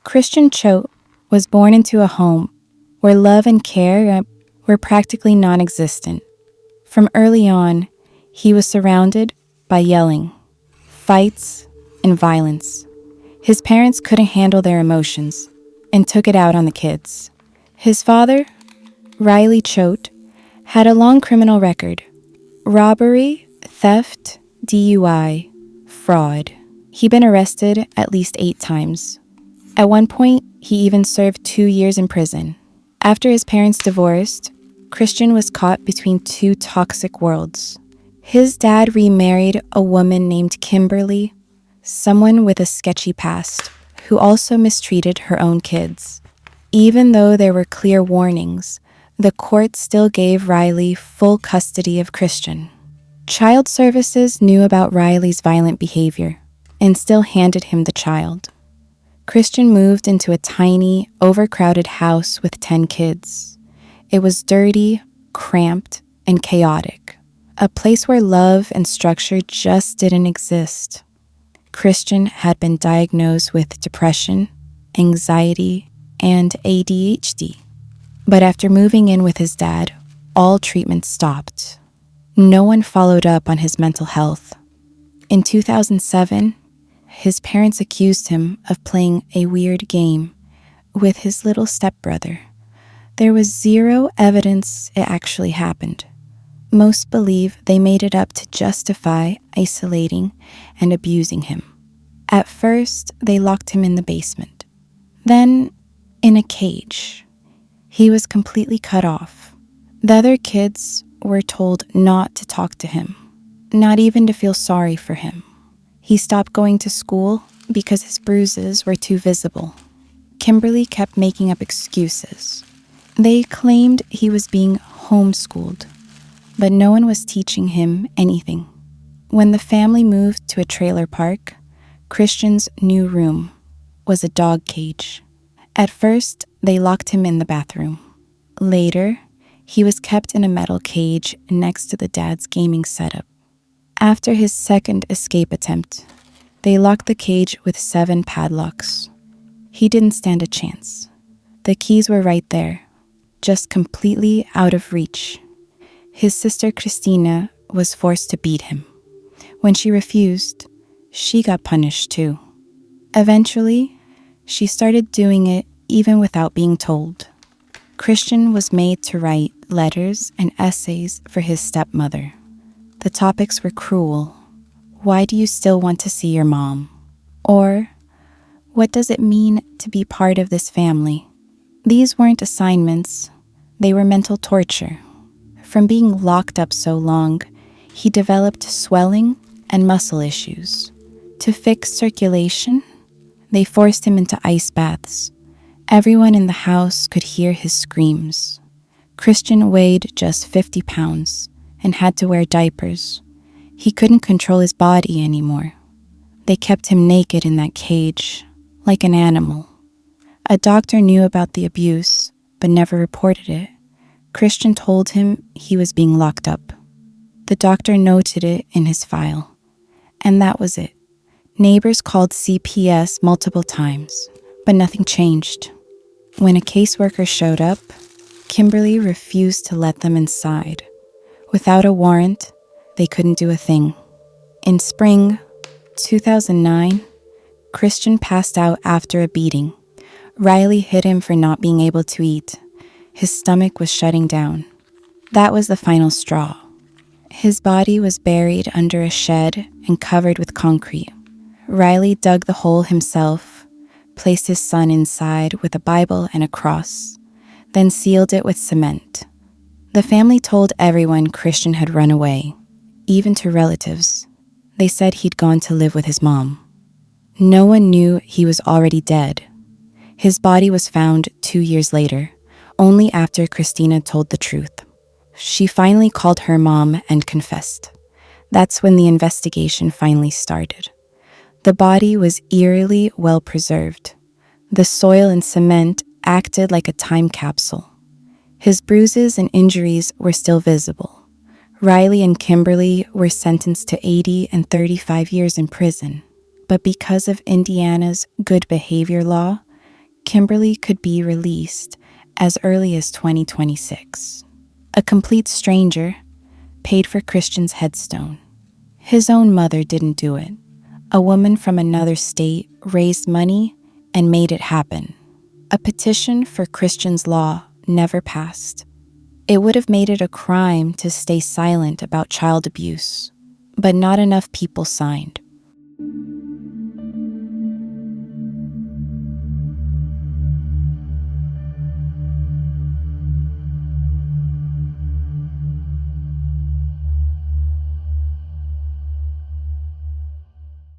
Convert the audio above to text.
Christian Choate was born into a home where love and care were practically non-existent. From early on, he was surrounded by yelling, fights, and violence. His parents couldn't handle their emotions and took it out on the kids. His father, Riley Choate, had a long criminal record: robbery, theft, DUI, fraud. He'd been arrested at least 8 times. At one point, he even served 2 years in prison. After his parents divorced, Christian was caught between 2 toxic worlds. His dad remarried a woman named Kimberly, someone with a sketchy past, who also mistreated her own kids. Even though there were clear warnings, the court still gave Riley full custody of Christian. Child Services knew about Riley's violent behavior and still handed him the child. Christian moved into a tiny, overcrowded house with 10 kids. It was dirty, cramped, and chaotic, a place where love and structure just didn't exist. Christian had been diagnosed with depression, anxiety, and ADHD. But after moving in with his dad, all treatment stopped. No one followed up on his mental health. In 2007, his parents accused him of playing a weird game with his little stepbrother. There was zero evidence it actually happened. Most believe they made it up to justify isolating and abusing him. At first, they locked him in the basement. Then, in a cage. He was completely cut off. The other kids were told not to talk to him, not even to feel sorry for him. He stopped going to school because his bruises were too visible. Kimberly kept making up excuses. They claimed he was being homeschooled, but no one was teaching him anything. When the family moved to a trailer park, Christian's new room was a dog cage. At first, they locked him in the bathroom. Later, he was kept in a metal cage next to the dad's gaming setup. After his second escape attempt, they locked the cage with 7 padlocks. He didn't stand a chance. The keys were right there, just completely out of reach. His sister Christina was forced to beat him. When she refused, she got punished too. Eventually, she started doing it even without being told. Christian was made to write letters and essays for his stepmother. The topics were cruel. Why do you still want to see your mom? Or, what does it mean to be part of this family? These weren't assignments. They were mental torture. From being locked up so long, he developed swelling and muscle issues. To fix circulation, they forced him into ice baths. Everyone in the house could hear his screams. Christian weighed just 50 pounds and had to wear diapers. He couldn't control his body anymore. They kept him naked in that cage, like an animal. A doctor knew about the abuse, but never reported it. Christian told him he was being locked up. The doctor noted it in his file. And that was it. Neighbors called CPS multiple times, but nothing changed. When a caseworker showed up, Kimberly refused to let them inside. Without a warrant, they couldn't do a thing. In spring 2009, Christian passed out after a beating. Riley hit him for not being able to eat. His stomach was shutting down. That was the final straw. His body was buried under a shed and covered with concrete. Riley dug the hole himself, placed his son inside with a Bible and a cross, then sealed it with cement. The family told everyone Christian had run away, even to relatives. They said he'd gone to live with his mom. No one knew he was already dead. His body was found 2 years later, only after Christina told the truth. She finally called her mom and confessed. That's when the investigation finally started. The body was eerily well preserved. The soil and cement acted like a time capsule. His bruises and injuries were still visible. Riley and Kimberly were sentenced to 80 and 35 years in prison. But because of Indiana's good behavior law, Kimberly could be released as early as 2026. A complete stranger paid for Christian's headstone. His own mother didn't do it. A woman from another state raised money and made it happen. A petition for Christian's law never passed. It would have made it a crime to stay silent about child abuse, but not enough people signed.